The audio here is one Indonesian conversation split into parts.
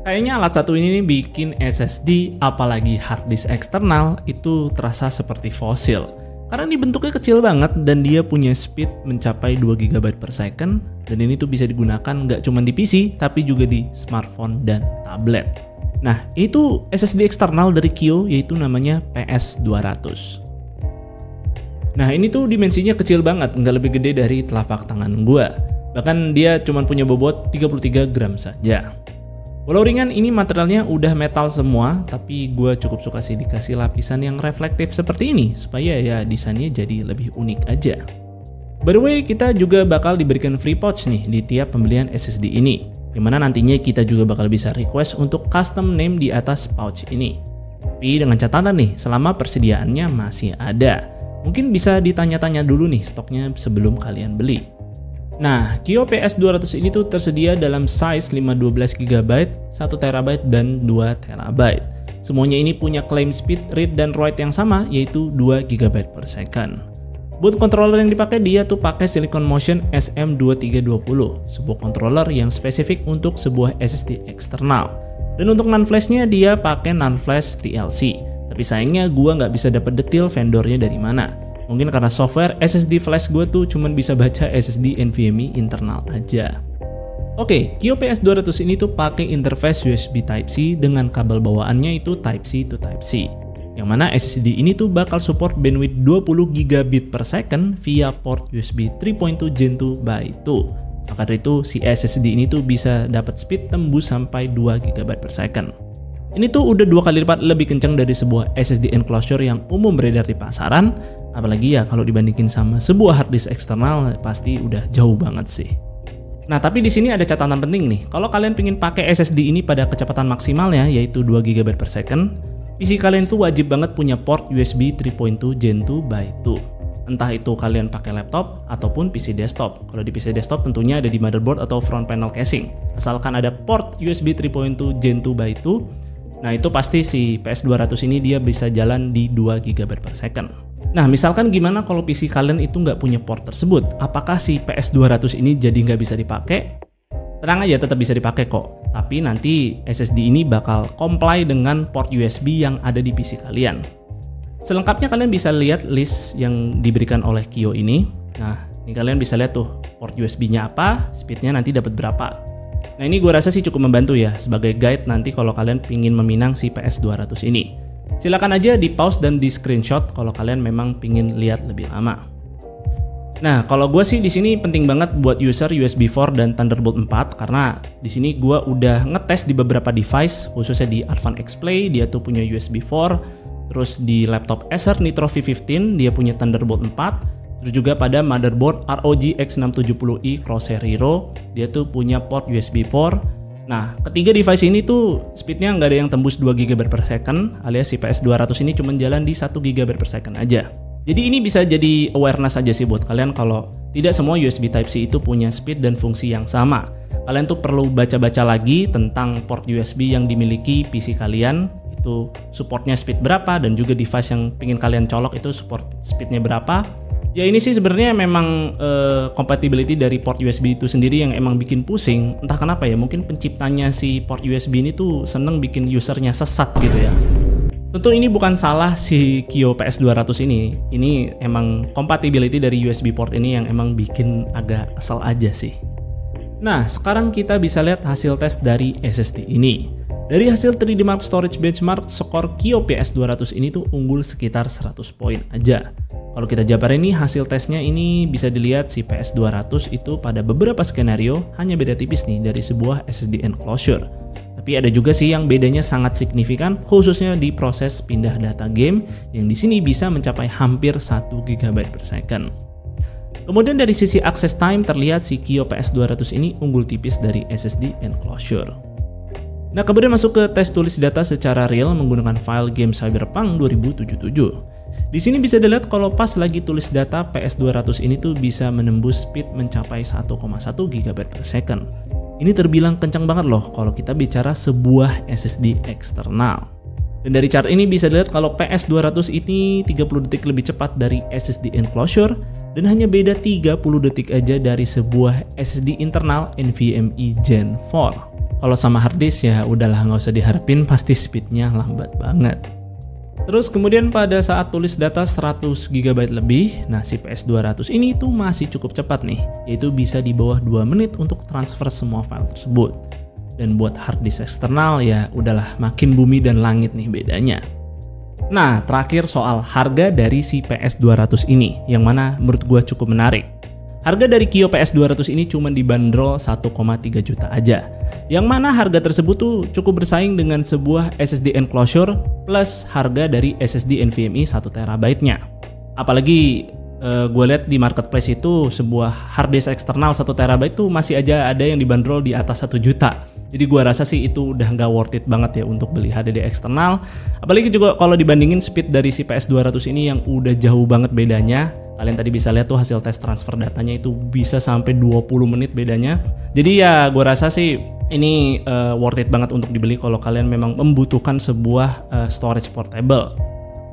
Kayaknya alat satu ini nih bikin SSD apalagi hard disk eksternal itu terasa seperti fosil. Karena ini bentuknya kecil banget dan dia punya speed mencapai 2 GB per second. Dan ini tuh bisa digunakan nggak cuma di PC tapi juga di smartphone dan tablet. Nah, itu SSD eksternal dari Kio yaitu namanya PS200. Nah, ini tuh dimensinya kecil banget, nggak lebih gede dari telapak tangan gua. Bahkan dia cuma punya bobot 33 gram saja. Walau ringan, ini materialnya udah metal semua, tapi gue cukup suka sih dikasih lapisan yang reflektif seperti ini, supaya ya desainnya jadi lebih unik aja. By the way, kita juga bakal diberikan free pouch nih di tiap pembelian SSD ini, dimana nantinya kita juga bakal bisa request untuk custom name di atas pouch ini. Tapi dengan catatan nih, selama persediaannya masih ada. Mungkin bisa ditanya-tanya dulu nih stoknya sebelum kalian beli. Nah, Kio PS200 ini tuh tersedia dalam size 512 GB, 1 TB, dan 2 TB. Semuanya ini punya claim speed, read, dan write yang sama, yaitu 2 GB per second. Buat controller yang dipakai, dia tuh pakai Silicon Motion SM2320, sebuah controller yang spesifik untuk sebuah SSD eksternal. Dan untuk NAND flashnya, dia pakai NAND flash TLC. Tapi sayangnya gua nggak bisa dapet detail vendornya dari mana. Mungkin karena software SSD flash gue tuh cuman bisa baca SSD NVMe internal aja. Oke, Kio PS200 ini tuh pakai interface USB Type-C dengan kabel bawaannya itu Type-C to Type-C. Yang mana SSD ini tuh bakal support bandwidth 20 GB per second via port USB 3.2 Gen 2 by 2. Maka dari itu si SSD ini tuh bisa dapat speed tembus sampai 2 GB per second. Ini tuh udah 2 kali lipat lebih kencang dari sebuah SSD enclosure yang umum beredar di pasaran, apalagi ya kalau dibandingin sama sebuah hard disk eksternal pasti udah jauh banget sih. Nah, tapi di sini ada catatan penting nih. Kalau kalian pengen pakai SSD ini pada kecepatan maksimalnya yaitu 2 GB per second, PC kalian tuh wajib banget punya port USB 3.2 Gen 2 by 2. Entah itu kalian pakai laptop ataupun PC desktop. Kalau di PC desktop tentunya ada di motherboard atau front panel casing. Asalkan ada port USB 3.2 Gen 2 by 2, nah itu pasti si PS200 ini dia bisa jalan di 2 GB per second. Nah, misalkan gimana kalau PC kalian itu nggak punya port tersebut? Apakah si PS200 ini jadi nggak bisa dipakai? Tenang aja, tetap bisa dipakai kok. Tapi nanti SSD ini bakal comply dengan port USB yang ada di PC kalian. Selengkapnya kalian bisa lihat list yang diberikan oleh Kio ini. Nah, ini kalian bisa lihat tuh port USB-nya apa, speednya nanti dapat berapa. Nah, ini gue rasa sih cukup membantu ya sebagai guide nanti kalau kalian pingin meminang si PS200 ini. Silakan aja di pause dan di screenshot kalau kalian memang pingin lihat lebih lama. Nah, kalau gue sih di sini penting banget buat user USB 4 dan Thunderbolt 4 karena di sini gue udah ngetes di beberapa device, khususnya di Advan X-Play dia tuh punya USB 4, terus di laptop Acer Nitro V15 dia punya Thunderbolt 4. Terus juga pada motherboard ROG X670i Crosshair Hero, dia tuh punya port USB 4. Nah, ketiga device ini tuh speednya nggak ada yang tembus 2 GB per second, alias si PS200 ini cuma jalan di 1 GB per second aja. Jadi ini bisa jadi awareness aja sih buat kalian kalau tidak semua USB Type-C itu punya speed dan fungsi yang sama. Kalian tuh perlu baca-baca lagi tentang port USB yang dimiliki PC kalian, itu supportnya speed berapa, dan juga device yang pingin kalian colok itu support speednya berapa. Ya ini sih sebenarnya memang compatibility dari port USB itu sendiri yang emang bikin pusing. Entah kenapa ya, mungkin penciptanya si port USB ini tuh seneng bikin usernya sesat gitu ya. Tentu ini bukan salah si Kio PS200 ini. Ini emang compatibility dari USB port ini yang emang bikin agak kesel aja sih. Nah, sekarang kita bisa lihat hasil tes dari SSD ini. Dari hasil 3D Mark Storage Benchmark, skor Kio PS200 ini tuh unggul sekitar 100 poin aja. Kalau kita jabarin nih hasil tesnya ini bisa dilihat si PS200 itu pada beberapa skenario hanya beda tipis nih dari sebuah SSD enclosure. Tapi ada juga sih yang bedanya sangat signifikan, khususnya di proses pindah data game yang di sini bisa mencapai hampir 1 GB per second. Kemudian dari sisi access time terlihat si Kio PS200 ini unggul tipis dari SSD enclosure. Nah, kemudian masuk ke tes tulis data secara real menggunakan file game Cyberpunk 2077. Di sini bisa dilihat kalau pas lagi tulis data PS200 ini tuh bisa menembus speed mencapai 1,1 GB per second. Ini terbilang kencang banget loh kalau kita bicara sebuah SSD eksternal. Dan dari chart ini bisa dilihat kalau PS200 ini 30 detik lebih cepat dari SSD enclosure dan hanya beda 30 detik aja dari sebuah SSD internal NVMe Gen 4. Kalau sama hard disk ya udahlah nggak usah diharapin, pasti speednya lambat banget. Terus kemudian pada saat tulis data 100 GB lebih, nah si PS200 ini tuh masih cukup cepat nih, yaitu bisa di bawah 2 menit untuk transfer semua file tersebut. Dan buat hard disk eksternal ya udahlah makin bumi dan langit nih bedanya. Nah terakhir soal harga dari si PS200 ini, yang mana menurut gua cukup menarik. Harga dari Kio PS200 ini cuma dibanderol 1,3 juta aja. Yang mana harga tersebut tuh cukup bersaing dengan sebuah SSD enclosure plus harga dari SSD NVMe 1 TB-nya. Apalagi gue lihat di marketplace itu sebuah hard disk eksternal 1 TB tuh masih aja ada yang dibanderol di atas 1 juta. Jadi gue rasa sih itu udah nggak worth it banget ya untuk beli HDD eksternal. Apalagi juga kalau dibandingin speed dari si PS200 ini yang udah jauh banget bedanya. Kalian tadi bisa lihat tuh hasil tes transfer datanya itu bisa sampai 20 menit bedanya. Jadi ya gue rasa sih ini worth it banget untuk dibeli kalau kalian memang membutuhkan sebuah storage portable.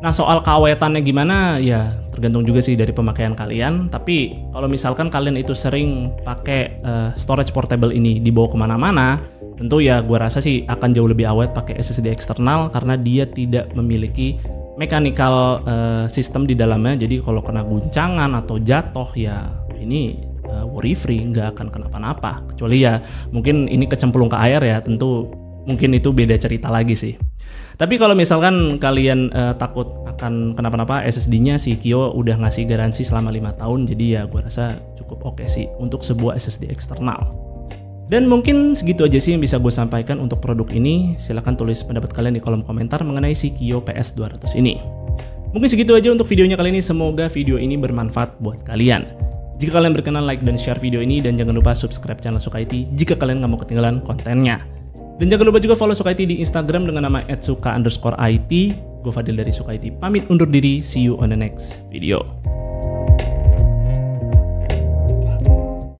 Nah soal keawetannya gimana ya tergantung juga sih dari pemakaian kalian. Tapi kalau misalkan kalian itu sering pakai storage portable ini dibawa kemana-mana, tentu ya gue rasa sih akan jauh lebih awet pakai SSD eksternal karena dia tidak memiliki mechanical system di dalamnya. Jadi kalau kena guncangan atau jatuh ya ini worry free, nggak akan kenapa-napa. Kecuali ya mungkin ini kecemplung ke air ya, tentu mungkin itu beda cerita lagi sih. Tapi kalau misalkan kalian takut akan kenapa-napa, SSD-nya si Kio udah ngasih garansi selama 5 tahun. Jadi ya gue rasa cukup oke sih untuk sebuah SSD eksternal. Dan mungkin segitu aja sih yang bisa gue sampaikan untuk produk ini. Silahkan tulis pendapat kalian di kolom komentar mengenai si Kio PS200 ini. Mungkin segitu aja untuk videonya kali ini. Semoga video ini bermanfaat buat kalian. Jika kalian berkenan, like dan share video ini. Dan jangan lupa subscribe channel Suka IT jika kalian nggak mau ketinggalan kontennya. Dan jangan lupa juga follow Suka IT di Instagram dengan nama @suka_it. Gue Fadil dari Suka IT pamit undur diri. See you on the next video.